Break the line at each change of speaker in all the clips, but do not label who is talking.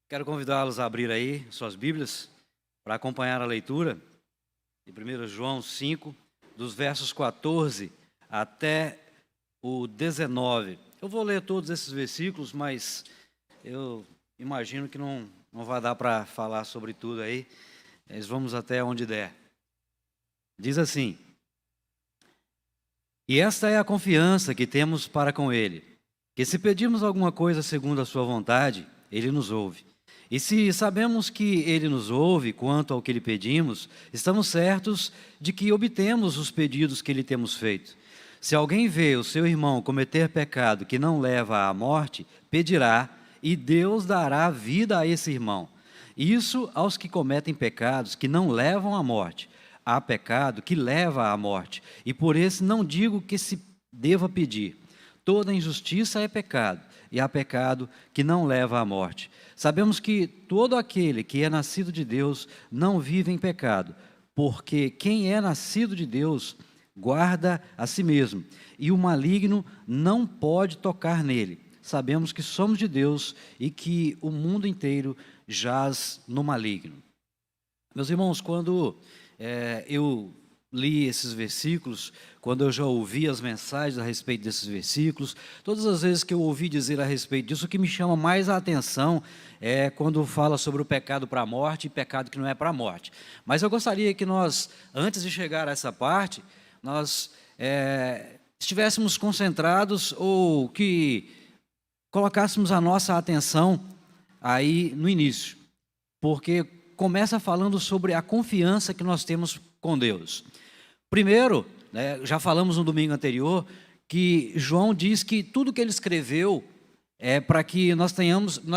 Quero convidá-los a abrir aí suas Bíblias para acompanhar a leitura de 1 João 5, dos versos 14 até o 19. Eu vou ler todos esses versículos, mas eu imagino que não vai dar para falar sobre tudo aí, mas vamos até onde der. Diz assim: E esta é a confiança que temos para com Ele, que se pedirmos alguma coisa segundo a sua vontade, Ele nos ouve. E se sabemos que Ele nos ouve quanto ao que lhe pedimos, estamos certos de que obtemos os pedidos que lhe temos feito. Se alguém vê o seu irmão cometer pecado que não leva à morte, pedirá, e Deus dará vida a esse irmão. Isso aos que cometem pecados que não levam à morte. Há pecado que leva à morte, e por esse não digo que se deva pedir. Toda injustiça é pecado, e há pecado que não leva à morte. Sabemos que todo aquele que é nascido de Deus não vive em pecado, porque quem é nascido de Deus guarda a si mesmo, e o maligno não pode tocar nele. Sabemos que somos de Deus e que o mundo inteiro jaz no maligno. Meus irmãos, quando eu li esses versículos, quando eu já ouvi as mensagens a respeito desses versículos, todas as vezes que eu ouvi dizer a respeito disso, o que me chama mais a atenção é quando fala sobre o pecado para a morte e pecado que não é para a morte. Mas eu gostaria que nós, antes de chegar a essa parte, nós estivéssemos concentrados ou que colocássemos a nossa atenção aí no início, porque começa falando sobre a confiança que nós temos com Deus. Primeiro, já falamos no domingo anterior, que João diz que tudo que ele escreveu é para que nós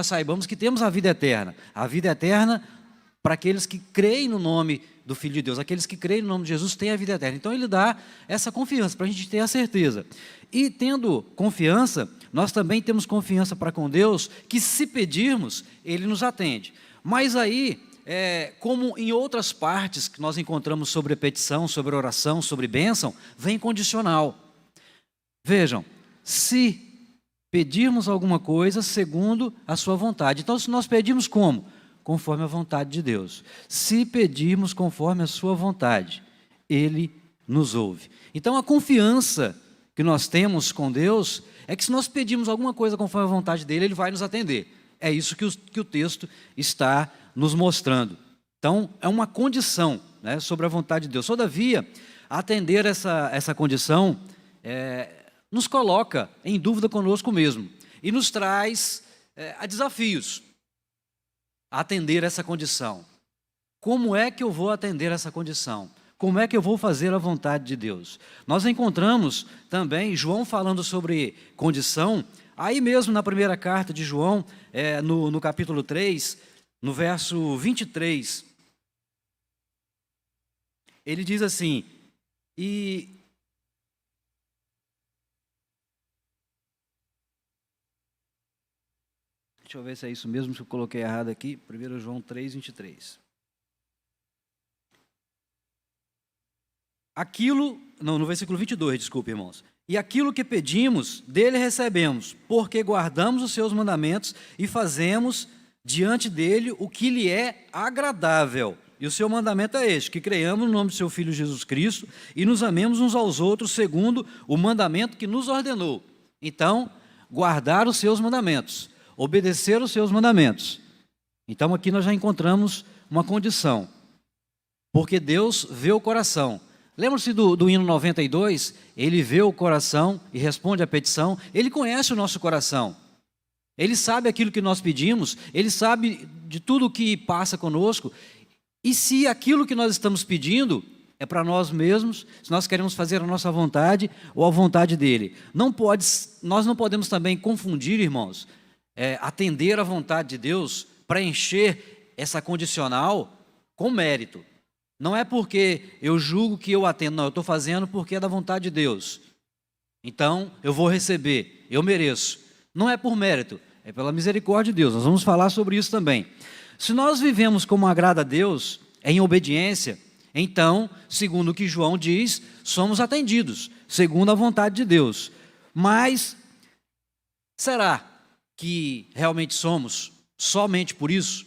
saibamos que temos a vida eterna. A vida eterna para aqueles que creem no nome do Filho de Deus. Aqueles que creem no nome de Jesus têm a vida eterna. Então ele dá essa confiança, para a gente ter a certeza. E tendo confiança, nós também temos confiança para com Deus, que se pedirmos, Ele nos atende. Mas aí, como em outras partes que nós encontramos sobre petição, sobre oração, sobre bênção, vem condicional. Vejam, se pedirmos alguma coisa segundo a sua vontade. Então, se nós pedimos como? Conforme a vontade de Deus. Se pedirmos conforme a sua vontade, Ele nos ouve. Então, a confiança que nós temos com Deus é que se nós pedirmos alguma coisa conforme a vontade dEle, Ele vai nos atender. É isso que o texto está nos mostrando. Então, é uma condição, sobre a vontade de Deus. Todavia, atender essa condição nos coloca em dúvida conosco mesmo e nos traz a desafios a atender essa condição. Como é que eu vou atender essa condição? Como é que eu vou fazer a vontade de Deus? Nós encontramos também João falando sobre condição, aí mesmo na primeira carta de João, no capítulo 3, no verso 23, ele diz assim, deixa eu ver se é isso mesmo que eu coloquei errado aqui, 1 João 3, 23. No versículo 22, desculpe, irmãos. E aquilo que pedimos, dele recebemos, porque guardamos os seus mandamentos e fazemos diante dele o que lhe é agradável. E o seu mandamento é este, que creiamos no nome do seu Filho Jesus Cristo e nos amemos uns aos outros segundo o mandamento que nos ordenou. Então, guardar os seus mandamentos, obedecer os seus mandamentos. Então, aqui nós já encontramos uma condição, porque Deus vê o coração. Lembra-se do hino 92? Ele vê o coração e responde à petição. Ele conhece o nosso coração. Ele sabe aquilo que nós pedimos. Ele sabe de tudo o que passa conosco. E se aquilo que nós estamos pedindo é para nós mesmos, se nós queremos fazer a nossa vontade ou a vontade dele. Nós não podemos também confundir, irmãos, atender à vontade de Deus, preencher essa condicional com mérito. Não é porque eu julgo que eu atendo, não, eu estou fazendo porque é da vontade de Deus. Então, eu vou receber, eu mereço. Não é por mérito, é pela misericórdia de Deus. Nós vamos falar sobre isso também. Se nós vivemos como agrada a Deus, em obediência, então, segundo o que João diz, somos atendidos, segundo a vontade de Deus. Mas, será que realmente somos? somente por isso?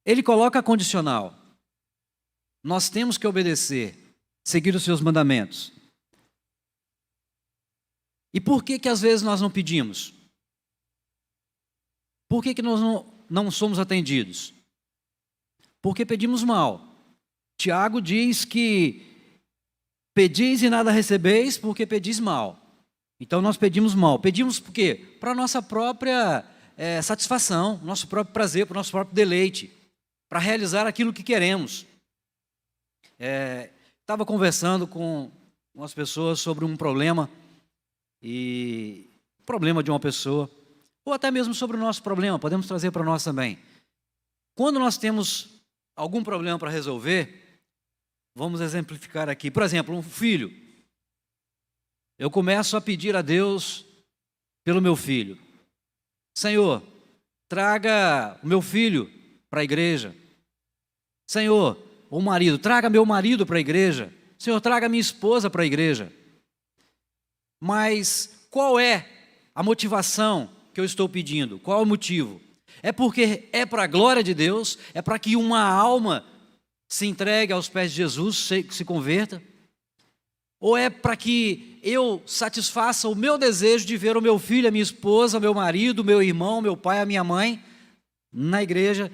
Ele coloca a condicional. Nós temos que obedecer, seguir os seus mandamentos. E por que às vezes nós não pedimos? Por que nós não somos atendidos? Porque pedimos mal. Tiago diz que pedis e nada recebeis porque pedis mal. Então nós pedimos mal. Pedimos por quê? Para a nossa própria satisfação, nosso próprio prazer, para o nosso próprio deleite, para realizar aquilo que queremos. Estava conversando com umas pessoas sobre um problema, e problema de uma pessoa, ou até mesmo sobre o nosso problema, podemos trazer para nós também. Quando nós temos algum problema para resolver, vamos exemplificar aqui. Por exemplo, um filho. Eu começo a pedir a Deus pelo meu filho. Senhor, traga o meu filho para a igreja. Senhor, o marido, traga meu marido para a igreja. Senhor, traga minha esposa para a igreja. Mas qual é a motivação que eu estou pedindo? Qual é o motivo? É porque é para a glória de Deus? É para que uma alma se entregue aos pés de Jesus, se converta? Ou é para que eu satisfaça o meu desejo de ver o meu filho, a minha esposa, meu marido, meu irmão, meu pai, a minha mãe na igreja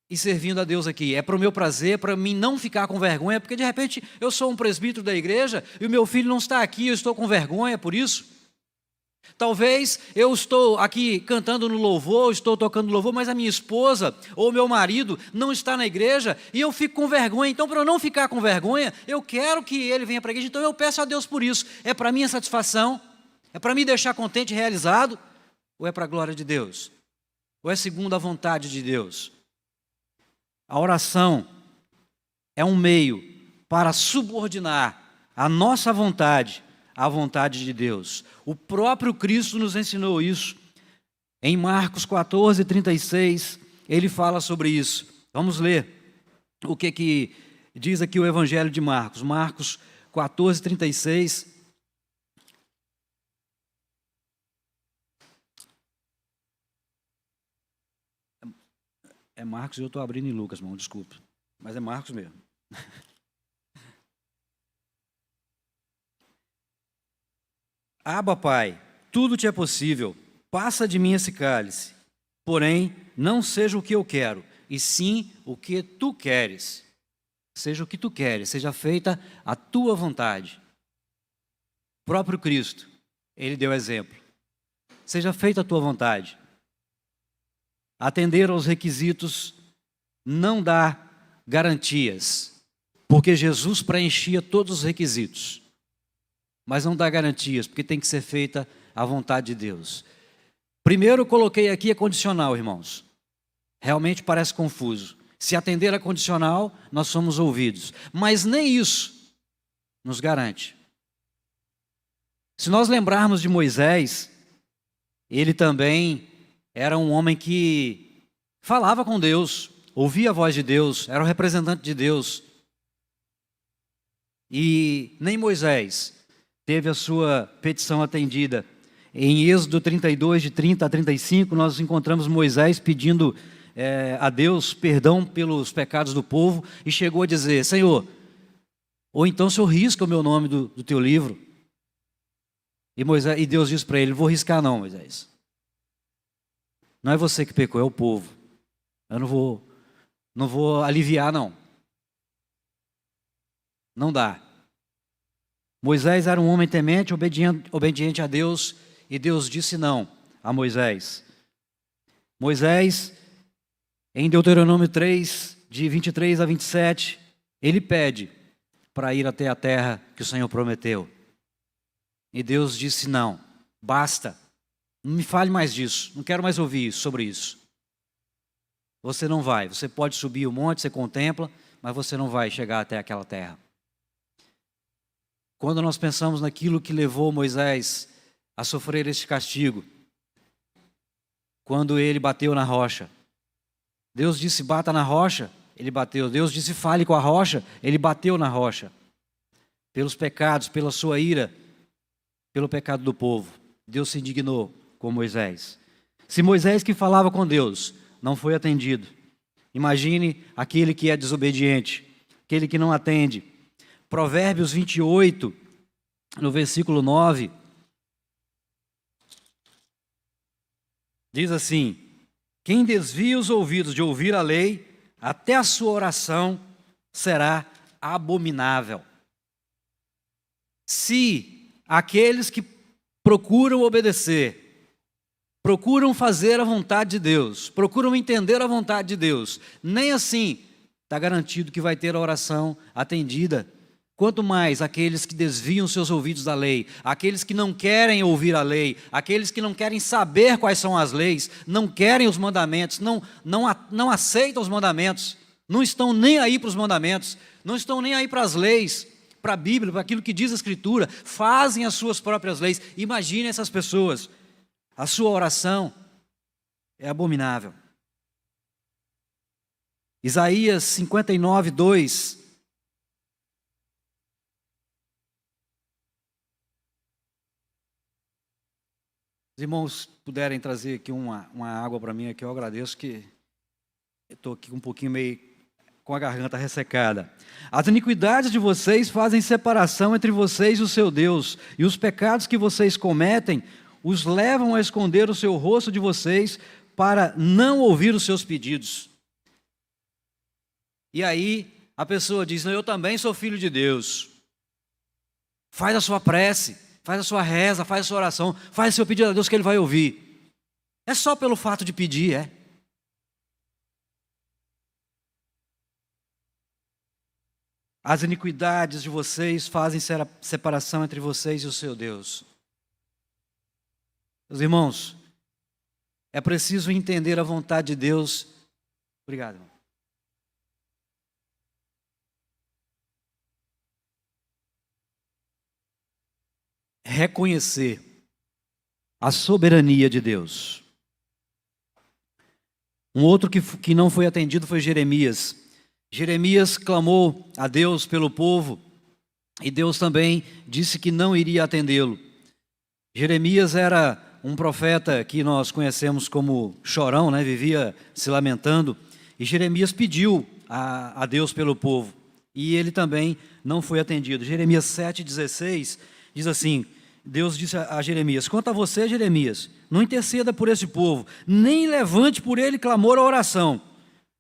e servindo a Deus aqui? É para o meu prazer, para mim não ficar com vergonha, porque de repente eu sou um presbítero da igreja e o meu filho não está aqui, eu estou com vergonha por isso. Talvez eu estou aqui cantando no louvor, estou tocando louvor, mas a minha esposa ou meu marido não está na igreja e eu fico com vergonha. Então, para eu não ficar com vergonha, eu quero que ele venha para a igreja, então eu peço a Deus por isso. É para minha satisfação? É para me deixar contente e realizado? Ou é para a glória de Deus? Ou é segundo a vontade de Deus? A oração é um meio para subordinar a nossa vontade à vontade de Deus. O próprio Cristo nos ensinou isso. Em Marcos 14, 36, ele fala sobre isso. Vamos ler o que diz aqui o Evangelho de Marcos. Marcos 14, 36. É Marcos e eu estou abrindo em Lucas, irmão, desculpa. Mas é Marcos mesmo. Abba, Pai, tudo te é possível. Passa de mim esse cálice. Porém, não seja o que eu quero, e sim o que tu queres. Seja o que tu queres, seja feita a tua vontade. O próprio Cristo, ele deu exemplo. Seja feita a tua vontade. Atender aos requisitos não dá garantias, porque Jesus preenchia todos os requisitos, mas não dá garantias, porque tem que ser feita a vontade de Deus. Primeiro eu coloquei aqui a condicional, irmãos. Realmente parece confuso. Se atender a condicional, nós somos ouvidos, mas nem isso nos garante. Se nós lembrarmos de Moisés, ele também era um homem que falava com Deus, ouvia a voz de Deus, era o representante de Deus. E nem Moisés teve a sua petição atendida. Em Êxodo 32, de 30 a 35, nós encontramos Moisés pedindo a Deus perdão pelos pecados do povo e chegou a dizer: Senhor, ou então o Senhor risca o meu nome do teu livro. E Deus disse para ele: vou riscar não, Moisés. Não é você que pecou, é o povo. Eu não vou aliviar não. Não dá. Moisés era um homem temente, obediente a Deus, e Deus disse não a Moisés. Moisés, em Deuteronômio 3, de 23 a 27, ele pede para ir até a terra que o Senhor prometeu. E Deus disse não, basta, não me fale mais disso, não quero mais ouvir sobre isso. Você não vai, você pode subir o monte, você contempla, mas você não vai chegar até aquela terra. Quando nós pensamos naquilo que levou Moisés a sofrer este castigo, quando ele bateu na rocha, Deus disse bata na rocha, ele bateu. Deus disse fale com a rocha, ele bateu na rocha. Pelos pecados, pela sua ira, pelo pecado do povo, Deus se indignou com Moisés. Se Moisés, que falava com Deus, não foi atendido, imagine aquele que é desobediente, aquele que não atende. Provérbios 28, no versículo 9, diz assim: quem desvia os ouvidos de ouvir a lei, até a sua oração será abominável. Se aqueles que procuram obedecer, procuram fazer a vontade de Deus, procuram entender a vontade de Deus, nem assim está garantido que vai ter a oração atendida. Quanto mais aqueles que desviam seus ouvidos da lei, aqueles que não querem ouvir a lei, aqueles que não querem saber quais são as leis, não querem os mandamentos, não aceitam os mandamentos, não estão nem aí para os mandamentos, não estão nem aí para as leis, para a Bíblia, para aquilo que diz a Escritura, fazem as suas próprias leis. Imagine essas pessoas, a sua oração é abominável. Isaías 59, 2. Os irmãos puderem trazer aqui uma água para mim, aqui eu agradeço, que eu estou aqui um pouquinho meio com a garganta ressecada. As iniquidades de vocês fazem separação entre vocês e o seu Deus, e os pecados que vocês cometem os levam a esconder o seu rosto de vocês para não ouvir os seus pedidos. E aí a pessoa diz: não, eu também sou filho de Deus. Faz a sua prece, faz a sua reza, faz a sua oração, faz o seu pedido a Deus que Ele vai ouvir. É só pelo fato de pedir, é? As iniquidades de vocês fazem separação entre vocês e o seu Deus. Meus irmãos, é preciso entender a vontade de Deus. Obrigado, irmão. Reconhecer a soberania de Deus. Um outro que não foi atendido foi Jeremias. Jeremias clamou a Deus pelo povo e Deus também disse que não iria atendê-lo. Jeremias era um profeta que nós conhecemos como chorão, né? Vivia se lamentando, e Jeremias pediu a Deus pelo povo e ele também não foi atendido. Jeremias 7,16 diz assim: Deus disse a Jeremias: quanto a você, Jeremias, não interceda por esse povo, nem levante por ele clamor ou oração,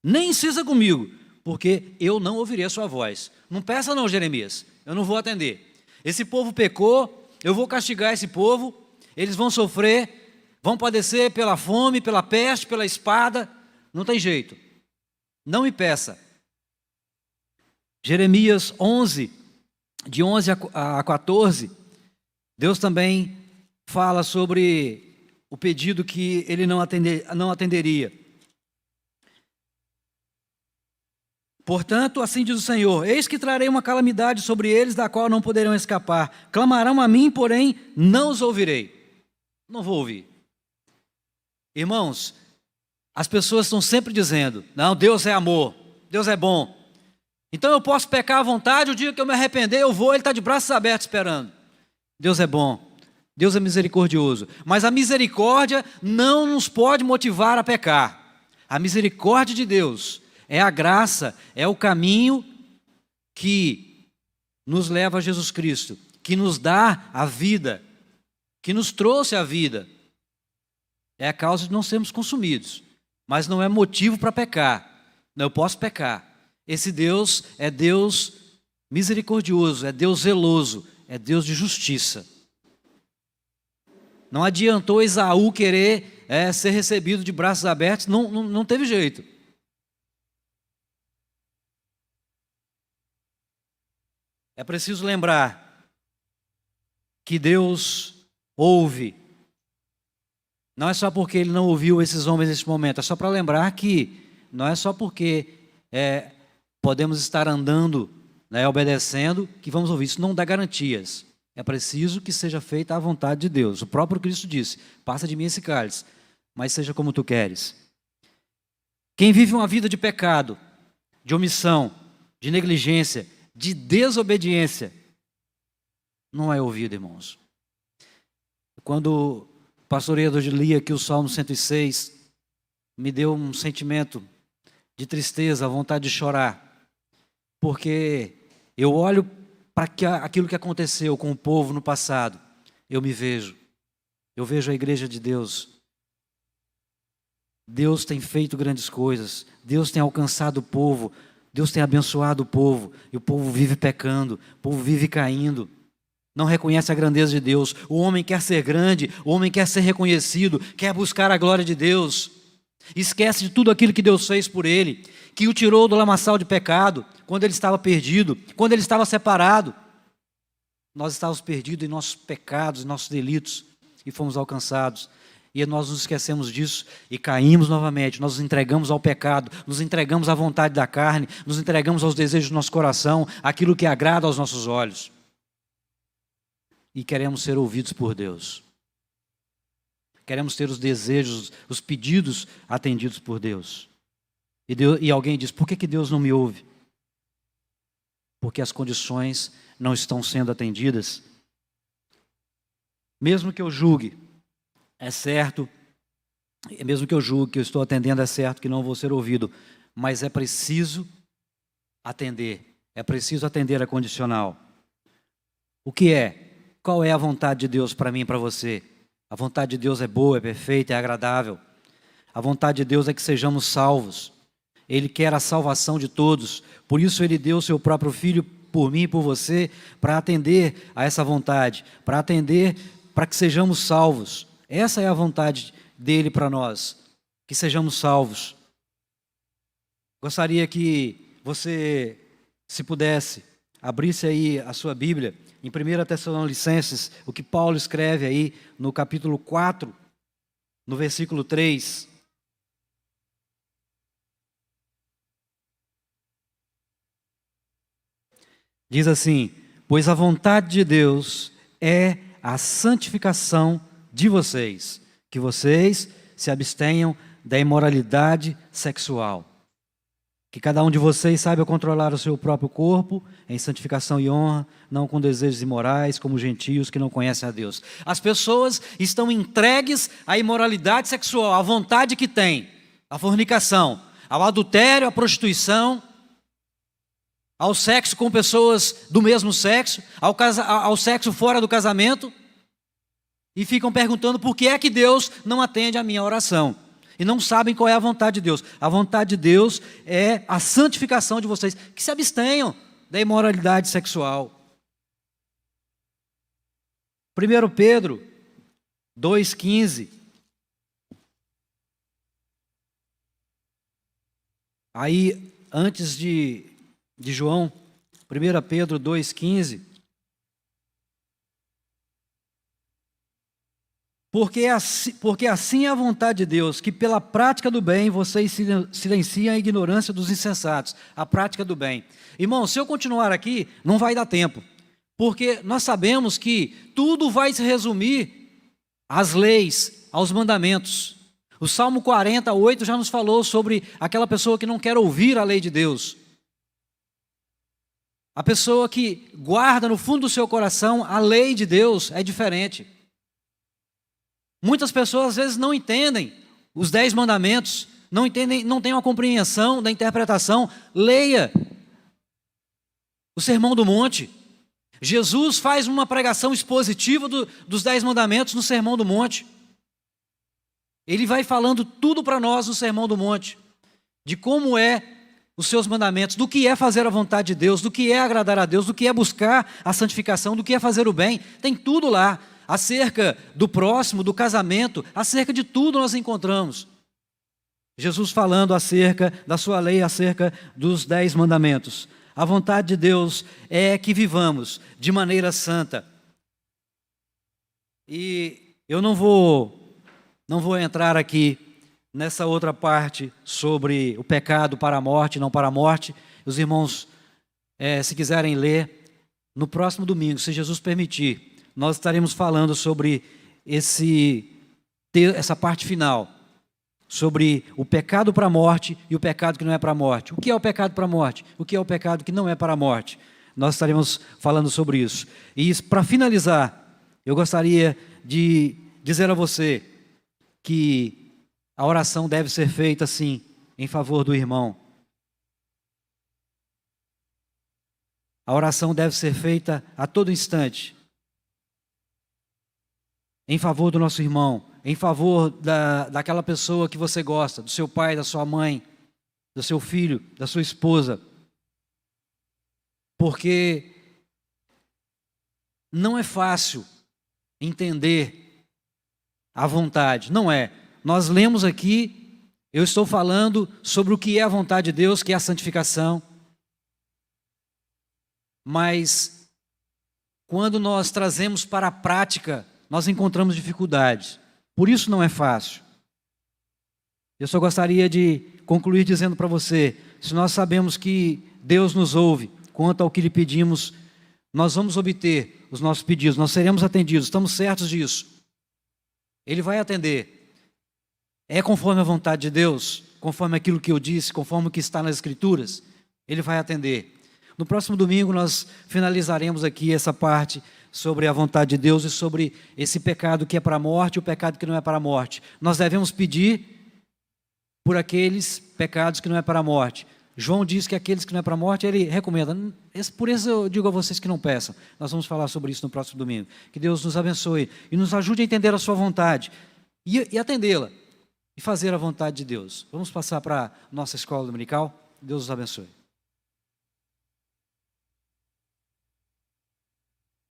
nem insista comigo, porque eu não ouvirei a sua voz. Não peça não, Jeremias, eu não vou atender. Esse povo pecou, eu vou castigar esse povo, eles vão sofrer, vão padecer pela fome, pela peste, pela espada, não tem jeito. Não me peça. Jeremias 11, de 11 a 14, Deus também fala sobre o pedido que ele não atenderia. Portanto, assim diz o Senhor: eis que trarei uma calamidade sobre eles, da qual não poderão escapar. Clamarão a mim, porém não os ouvirei. Não vou ouvir. Irmãos, as pessoas estão sempre dizendo: não, Deus é amor, Deus é bom. Então eu posso pecar à vontade, o dia que eu me arrepender eu vou, Ele está de braços abertos esperando. Deus é bom, Deus é misericordioso, mas a misericórdia não nos pode motivar a pecar. A misericórdia de Deus é a graça, é o caminho que nos leva a Jesus Cristo, que nos dá a vida, que nos trouxe a vida. É a causa de não sermos consumidos, mas não é motivo para pecar. Não, eu posso pecar. Esse Deus é Deus misericordioso, é Deus zeloso, é Deus de justiça. Não adiantou Esaú querer ser recebido de braços abertos, não teve jeito. É preciso lembrar que Deus ouve. Não é só porque Ele não ouviu esses homens nesse momento, é só para lembrar que não é só porque podemos estar andando, obedecendo, que vamos ouvir. Isso não dá garantias. É preciso que seja feita a vontade de Deus. O próprio Cristo disse: passa de mim esse cálice, mas seja como tu queres. Quem vive uma vida de pecado, de omissão, de negligência, de desobediência, não é ouvido, irmãos. Quando pastor Edo lia aqui o Salmo 106, me deu um sentimento de tristeza, vontade de chorar, porque eu olho para aquilo que aconteceu com o povo no passado, eu vejo a igreja de Deus. Deus tem feito grandes coisas, Deus tem alcançado o povo, Deus tem abençoado o povo, e o povo vive pecando, o povo vive caindo, não reconhece a grandeza de Deus. O homem quer ser grande, o homem quer ser reconhecido, quer buscar a glória de Deus, esquece de tudo aquilo que Deus fez por ele, que o tirou do lamaçal de pecado, quando ele estava perdido, quando ele estava separado. Nós estávamos perdidos em nossos pecados, em nossos delitos, e fomos alcançados. E nós nos esquecemos disso e caímos novamente. Nós nos entregamos ao pecado, nos entregamos à vontade da carne, nos entregamos aos desejos do nosso coração, aquilo que agrada aos nossos olhos. E queremos ser ouvidos por Deus. Queremos ter os desejos, os pedidos atendidos por Deus. E alguém diz, por que Deus não me ouve? Porque as condições não estão sendo atendidas. Mesmo que eu julgue, é certo, mesmo que eu julgue que eu estou atendendo, é certo que não vou ser ouvido, mas é preciso atender a condicional. O que é? Qual é a vontade de Deus para mim e para você? A vontade de Deus é boa, é perfeita, é agradável. A vontade de Deus é que sejamos salvos. Ele quer a salvação de todos, por isso Ele deu o seu próprio Filho por mim e por você, para atender a essa vontade, para que sejamos salvos. Essa é a vontade dele para nós, que sejamos salvos. Gostaria que você, se pudesse, abrisse aí a sua Bíblia, em 1 Tessalonicenses, o que Paulo escreve aí no capítulo 4, no versículo 3. Diz assim, pois a vontade de Deus é a santificação de vocês, que vocês se abstenham da imoralidade sexual. Que cada um de vocês saiba controlar o seu próprio corpo em santificação e honra, não com desejos imorais, como gentios que não conhecem a Deus. As pessoas estão entregues à imoralidade sexual, à vontade que têm, à fornicação, ao adultério, à prostituição, ao sexo com pessoas do mesmo sexo, ao sexo fora do casamento, e ficam perguntando por que é que Deus não atende a minha oração. E não sabem qual é a vontade de Deus. A vontade de Deus é a santificação de vocês, que se abstenham da imoralidade sexual. 1 Pedro 2,15. Aí, antes de João, 1 Pedro 2,15. Porque assim é a vontade de Deus, que pela prática do bem vocês silenciem a ignorância dos insensatos, a prática do bem. Irmão, se eu continuar aqui, não vai dar tempo, porque nós sabemos que tudo vai se resumir às leis, aos mandamentos. O Salmo 48 já nos falou sobre aquela pessoa que não quer ouvir a lei de Deus. A pessoa que guarda no fundo do seu coração a lei de Deus é diferente. Muitas pessoas às vezes não entendem os 10 mandamentos, não têm uma compreensão da interpretação. Leia o Sermão do Monte. Jesus faz uma pregação expositiva dos 10 mandamentos no Sermão do Monte. Ele vai falando tudo para nós no Sermão do Monte, de como é os seus mandamentos, do que é fazer a vontade de Deus, do que é agradar a Deus, do que é buscar a santificação, do que é fazer o bem. Tem tudo lá. Acerca do próximo, do casamento, acerca de tudo nós encontramos Jesus falando acerca da sua lei, acerca dos 10 mandamentos. A vontade de Deus é que vivamos de maneira santa. E eu não vou entrar aqui nessa outra parte sobre o pecado para a morte, não para a morte. Os irmãos, se quiserem ler, no próximo domingo, se Jesus permitir, nós estaremos falando sobre essa parte final, sobre o pecado para a morte e o pecado que não é para a morte. O que é o pecado para a morte? O que é o pecado que não é para a morte? Nós estaremos falando sobre isso. E para finalizar, eu gostaria de dizer a você que a oração deve ser feita assim, em favor do irmão. A oração deve ser feita a todo instante, em favor do nosso irmão, em favor daquela pessoa que você gosta, do seu pai, da sua mãe, do seu filho, da sua esposa. Porque não é fácil entender a vontade, não é. Nós lemos aqui, eu estou falando sobre o que é a vontade de Deus, que é a santificação. Mas quando nós trazemos para a prática, nós encontramos dificuldades. Por isso não é fácil. Eu só gostaria de concluir dizendo para você, se nós sabemos que Deus nos ouve, quanto ao que lhe pedimos, nós vamos obter os nossos pedidos, nós seremos atendidos, estamos certos disso. Ele vai atender. É conforme a vontade de Deus, conforme aquilo que eu disse, conforme o que está nas Escrituras, Ele vai atender. No próximo domingo nós finalizaremos aqui essa parte sobre a vontade de Deus e sobre esse pecado que é para a morte e o pecado que não é para a morte. Nós devemos pedir por aqueles pecados que não é para a morte. João diz que aqueles que não é para a morte, ele recomenda. Por isso eu digo a vocês que não peçam. Nós vamos falar sobre isso no próximo domingo. Que Deus nos abençoe e nos ajude a entender a sua vontade e atendê-la e fazer a vontade de Deus. Vamos passar para a nossa escola dominical. Deus nos abençoe.